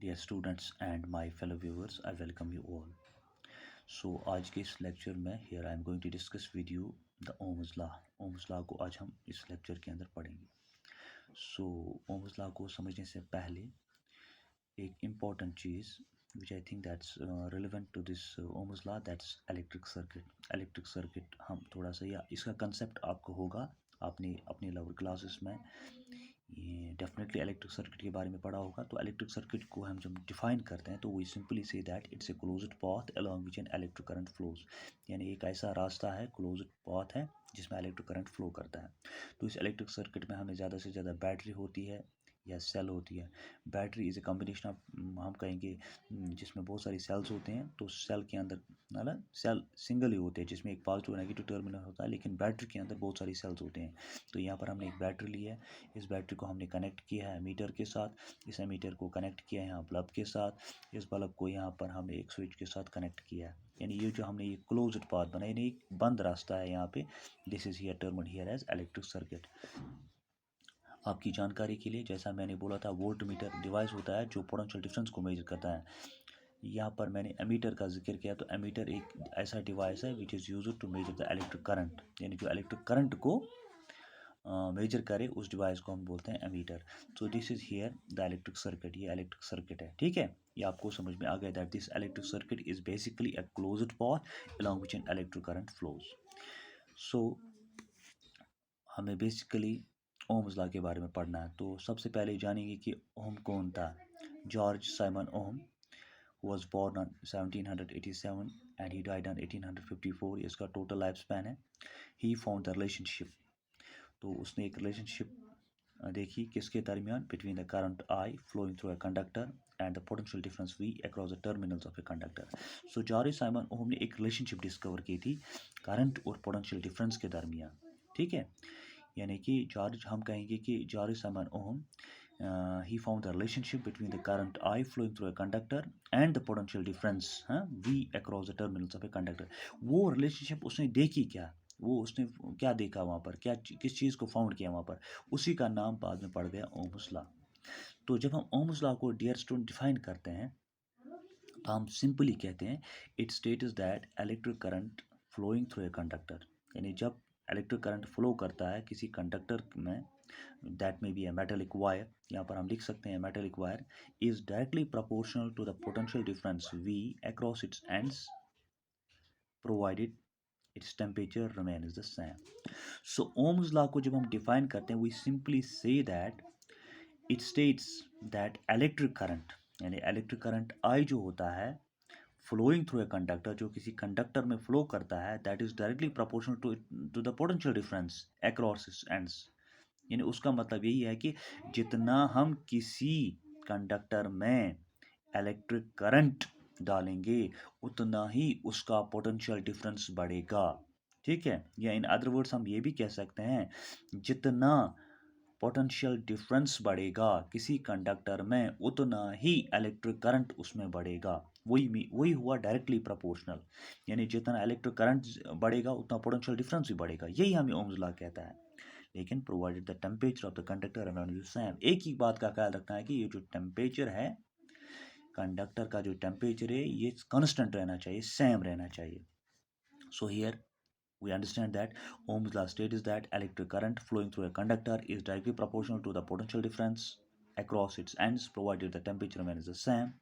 Dear students and my fellow viewers, I welcome you all. So आज के इस lecture में here I am going to discuss with you the Ohm's law. Ohm's law को आज हम इस lecture के अंदर पढ़ेंगे. So Ohm's law को समझने से पहले एक important cheese which I think that's relevant to this Ohm's law, that's electric circuit. Electric circuit हम थोड़ा सा या इसका concept आपको होगा आपने अपने लोअर क्लासेस में ये डेफिनेटली इलेक्ट्रिक सर्किट के बारे में पढ़ा होगा. तो इलेक्ट्रिक सर्किट को हम जब डिफाइन करते हैं तो we simply say that it's a closed path along which an electric current flows. यानी एक ऐसा रास्ता है, क्लोज्ड पाथ है जिसमें इलेक्ट्रिक करंट फ्लो करता है. तो इस इलेक्ट्रिक सर्किट में हमें ज़्यादा से ज़्यादा बैटरी होती है या सेल होती है. Battery is a combination of हम कहेंगे जिसमें बहुत सारी सेल्स होते हैं. तो सेल के अंदर मतलब सेल सिंगल ही होते हैं जिसमें एक पॉजिटिव और नेगेटिव टर्मिनल होता है, लेकिन बैटरी के अंदर बहुत सारी सेल्स होते हैं. तो यहाँ पर हमने एक बैटरी ली है, इस बैटरी को हमने कनेक्ट किया है एमीटर के साथ, इस एमीटर को कनेक्ट किया है यहाँ बल्ब के साथ, इस बल्ब को यहाँ पर हमने एक स्विच के साथ कनेक्ट किया है. यानी ये जो हमने ये क्लोज्ड पाथ बनाया, यानी एक बंद रास्ता है यहाँ पे. This is here termed here as electric circuit. आपकी जानकारी के लिए जैसा मैंने बोला था, वोल्ट मीटर डिवाइस होता है जो पोटेंशियल डिफरेंस को मेजर करता है. यहाँ पर मैंने एमीटर का जिक्र किया. तो एमीटर एक ऐसा डिवाइस है which is used to measure the electric current. यानी जो इलेक्ट्रिक करंट को मेजर करे उस डिवाइस को हम बोलते हैं एमीटर. तो this is here the electric circuit. ये इलेक्ट्रिक सर्किट है, ठीक है. ये आपको समझ में आ गया that this electric circuit is basically a closed path along which an electric current flows. So हमें बेसिकली ओम्स लॉ के बारे में पढ़ना है. तो सबसे पहले जानेंगे कि ओम कौन था. George Simon Ohm was born on 1787 and he died on 1854. इसका टोटल लाइफ स्पैन है. He found the relationship. तो उसने एक रिलेशनशिप देखी किसके दरमियान, between the current I flowing through a conductor and the potential difference V across the terminals of a conductor. So George Simon Ohm ने एक relationship discover की थी करंट और पोटेंशियल डिफरेंस के दरमियान, ठीक है. यानी कि जॉर्ज हम कहेंगे कि George Simon Ohm he found the relationship between the current I flowing through a conductor and the potential difference V across the terminals of a conductor. वो रिलेशनशिप उसने देखी क्या, वो उसने क्या देखा वहाँ पर, क्या किस चीज़ को फाउंड किया वहाँ पर, उसी का नाम बाद में पड़ गया ओम्स लॉ. तो जब हम ओम्स लॉ को डियर स्टूडेंट डिफाइन करते हैं तो हम सिंपली कहते हैं it states that electric current flowing through a conductor. यानी जब इलेक्ट्रिक करंट फ्लो करता है किसी कंडक्टर में, दैट में बी ए मेटेलिक वायर, यहाँ पर हम लिख सकते हैं metallic wire is directly proportional to the potential difference V across its ends provided its temperature remains the same. So Ohm's law को जब हम डिफाइन करते हैं we simply say that it states that electric current, यानी electric current I जो होता है flowing through a conductor, जो किसी कंडक्टर में फ्लो करता है, that is directly proportional to the potential difference across its ends. यानी उसका मतलब यही है कि जितना हम किसी कंडक्टर में इलेक्ट्रिक करंट डालेंगे उतना ही उसका पोटेंशियल डिफरेंस बढ़ेगा, ठीक है. या इन अदर वर्ड्स हम ये भी कह सकते हैं जितना पोटेंशियल डिफरेंस बढ़ेगा किसी कंडक्टर में उतना ही इलेक्ट्रिक करंट उसमें बढ़ेगा. वही हुआ डायरेक्टली प्रोपोर्शनल. यानी जितना इलेक्ट्रिक करंट बढ़ेगा उतना पोटेंशियल डिफरेंस भी बढ़ेगा. यही हमें ओम्स लॉ कहता है. लेकिन provided the temperature of the conductor remains the same. एक ही बात का ख्याल रखना है कि ये जो टेम्परेचर है कंडक्टर का, जो टेम्परेचर है ये कांस्टेंट रहना चाहिए, सेम रहना चाहिए. So here we understand that Ohm's law states that electric current flowing through a conductor is directly proportional to the potential difference across its ends provided the temperature remains the same.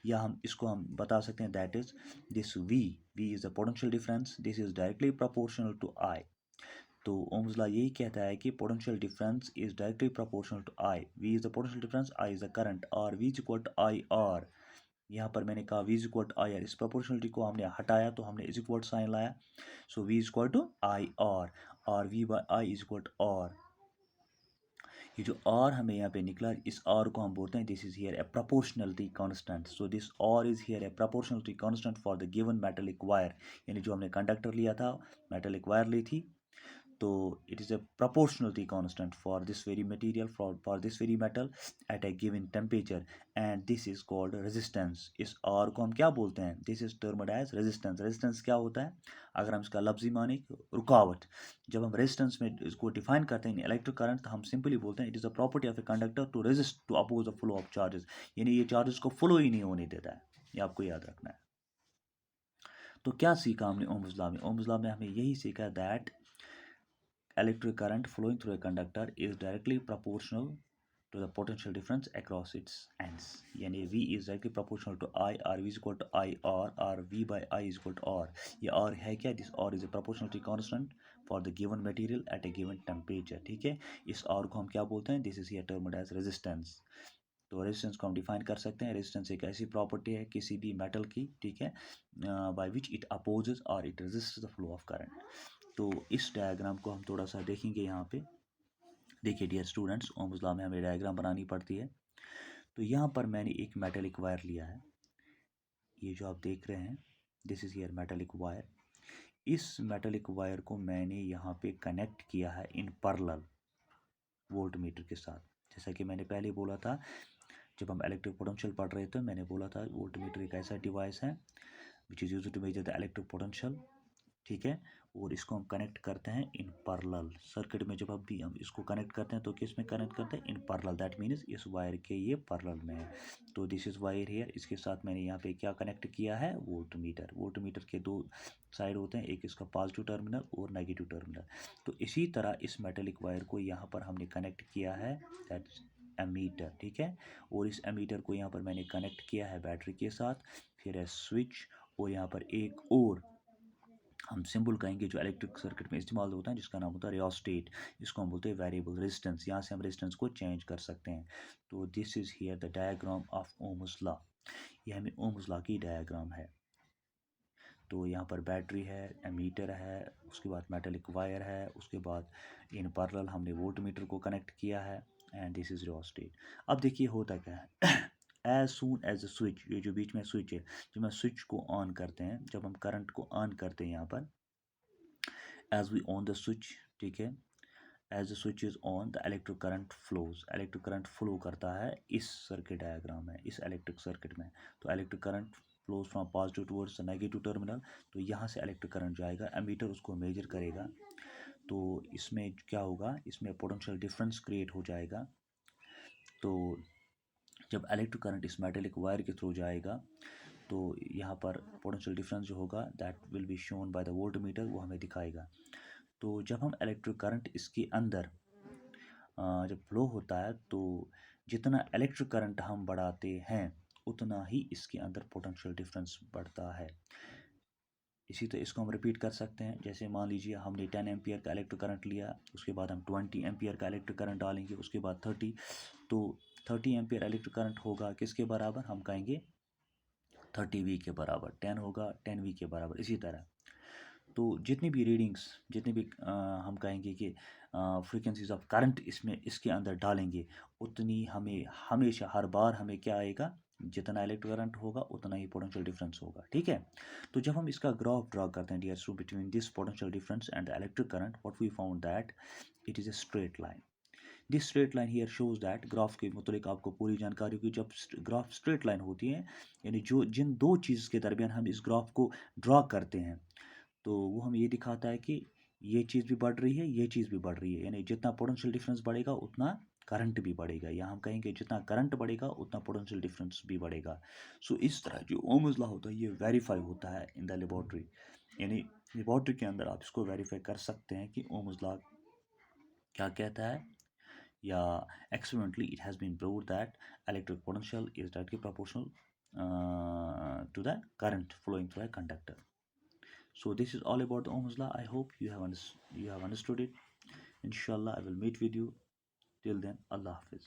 या हम इसको हम बता सकते हैं that is this V is the potential difference, this is directly proportional to I. तो Ohm's law यही कहता है कि potential difference is directly proportional to I. V is the potential difference, I is the current, और V is equal to IR. यहाँ पर मैंने कहा V is equal to IR. इस प्रोपोर्शनलिटी को हमने हटाया तो हमने इज इक्वल साइन लाया. सो V is equal to IR और V by I is equal to R. ये जो R हमें यहाँ पे निकला, इस R को हम बोलते हैं this is here A proportionality constant. So this R is here A proportionality constant for the given metallic wire. यानी जो हमने कंडक्टर लिया था, मेटेलिक वायर ली थी, तो it is a proportionality constant for this very material, for this very metal at a given temperature, and this is called resistance. इस R को हम क्या बोलते हैं? This is termed as resistance. resistance क्या होता है? अगर हम इसका लफ्ज़ी माने रुकावट, जब हम resistance में इसको डिफाइन करते हैं इलेक्ट्रिक करंट, तो हम सिंपली बोलते हैं it is a property of a conductor to resist to oppose a flow of charges, यानी ये चार्जेस को फ्लो ही नहीं होने देता है, ये आपको याद रखना है। तो क्या सीखा हमने ओम्स लॉ में? ओम्स लॉ में हमें यही सीखा that electric current flowing through a conductor is directly proportional to the potential difference across its ends. यानी V is directly proportional to I, RV is equal to IR, or V by I is equal to R. ये R है क्या? This R is a proportionality constant for the given material at a given temperature. ठीक है, इस R को हम क्या बोलते हैं? This is here termed as resistance. तो रेजिस्टेंस को हम डिफाइन कर सकते हैं। रेजिस्टेंस एक ऐसी प्रॉपर्टी है किसी भी मेटल की, ठीक है, बाय विच इट अपोजेस और it resist the flow of current. तो इस डायग्राम को हम थोड़ा सा देखेंगे यहाँ पे। देखिए डियर स्टूडेंट्स, ओम्स लॉ में हमें डायग्राम बनानी पड़ती है। तो यहाँ पर मैंने एक मेटेलिक वायर लिया है, ये जो आप देख रहे हैं, this is here metallic wire. इस मेटेलिक वायर को मैंने यहाँ पे कनेक्ट किया है इन पैरेलल वोल्ट मीटर के साथ। जैसा कि मैंने पहले बोला था, जब हम इलेक्ट्रिक पोटेंशियल पढ़ रहे थे, मैंने बोला था वोल्ट मीटर एक ऐसा डिवाइस है which is used to measure the electric potential, ठीक है, और इसको हम कनेक्ट करते हैं इन पैरेलल सर्किट में। जब भी हम इसको कनेक्ट करते हैं तो किस में कनेक्ट करते हैं? इन पैरेलल, दैट मीन्स इस वायर के ये पैरेलल में है। तो दिस इज़ वायर हियर, इसके साथ मैंने यहाँ पे क्या कनेक्ट किया है? Volt meter. वोल्ट मीटर के दो साइड होते हैं, एक इसका पॉजिटिव टर्मिनल और नेगेटिव टर्मिनल। तो इसी तरह इस मेटेलिक वायर को यहाँ पर हमने कनेक्ट किया है, दैट एमीटर, ठीक है, और इस एमीटर को यहाँ पर मैंने कनेक्ट किया है बैटरी के साथ। फिर है स्विच, और यहाँ पर एक और हम सिंबल कहेंगे जो इलेक्ट्रिक सर्किट में इस्तेमाल होता है, जिसका नाम होता है रियोस्टेट। इसको हम बोलते हैं वेरिएबल रेजिस्टेंस, यहाँ से हम रेजिस्टेंस को चेंज कर सकते हैं। तो this is here the diagram of Ohm's law. ये हमें ओम्स लॉ की डायग्राम है। तो यहाँ पर बैटरी है, एमीटर है, उसके बाद मेटेलिक वायर है, उसके बाद इन पैरेलल हमने वोल्ट मीटर को कनेक्ट किया है, एंड दिस इज़ रियोस्टेट। अब देखिए होता क्या है, as soon as the switch, ये जो बीच में स्विच है, जब हम स्विच को ऑन करते हैं, जब हम करंट को ऑन करते हैं यहाँ पर, as we on the switch, ठीक है, as the switch is on the electric current flows, electric current flow करता है इस सर्किट डायग्राम में, इस इलेक्ट्रिक सर्किट में। तो electric current flows from positive towards the negative terminal, तो यहाँ से इलेक्ट्रिक करंट जाएगा, एमीटर उसको मेजर करेगा। तो इसमें क्या होगा? इसमें पोटेंशियल डिफरेंस क्रिएट हो जाएगा। तो जब इलेक्ट्रिक करंट इस मेटेलिक वायर के थ्रू जाएगा, तो यहाँ पर पोटेंशियल डिफरेंस जो होगा that will be shown by the volt meter, वो हमें दिखाएगा। तो जब हम इलेक्ट्रिक करंट इसके अंदर जब फ्लो होता है, तो जितना इलेक्ट्रिक करंट हम बढ़ाते हैं उतना ही इसके अंदर पोटेंशियल डिफरेंस बढ़ता है। इसी तरह इसको हम रिपीट कर सकते हैं। जैसे मान लीजिए हमने 10 एम्पियर का इलेक्ट्रिक करंट लिया, उसके बाद हम 20 एम्पियर का इलेक्ट्रिक करंट डालेंगे, उसके बाद 30, तो 30 एम्पियर इलेक्ट्रिक करंट होगा किसके बराबर? हम कहेंगे 30V के बराबर। 10 होगा 10V के बराबर। इसी तरह तो जितनी भी रीडिंग्स, जितनी भी हम कहेंगे कि फ्रीक्वेंसीज ऑफ करंट इसमें इसके अंदर डालेंगे, उतनी हमें हमेशा हर बार हमें क्या आएगा? जितना इलेक्ट्रिक करंट होगा उतना ही पोटेंशियल डिफरेंस होगा, ठीक है। तो जब हम इसका ग्राफ ड्रा करते हैं dear student, between this potential difference and the electric current, what we found that it is a straight line. This straight line here shows that, graph के मुतालिक आपको पूरी जानकारी होगी, जब ग्राफ स्ट्रेट लाइन होती है, यानी जो जिन दो चीज़ के दरमियान हम इस ग्राफ को ड्रा करते हैं, तो वो हमें ये दिखाता है कि ये चीज़ भी बढ़ रही है, ये चीज़ भी बढ़ रही है, यानी जितना पोटेंशियल डिफरेंस बढ़ेगा उतना करंट भी बढ़ेगा, या हम कहेंगे जितना करंट बढ़ेगा उतना पोटेंशियल डिफरेंस भी बढ़ेगा। सो इस तरह जो ओम्स लॉ होता है ये वेरीफाई होता है इन द लेबॉर्ट्री, यानी लेबॉर्ट्री के अंदर आप इसको वेरीफाई कर सकते हैं कि ओम्स लॉ क्या कहता है, या experimentally it has been proved that electric potential is directly proportional to the current flowing through a conductor. So this is all about the Ohm's law. I hope you have understood it. Inshallah I will meet with you. Till then, Allah Hafiz.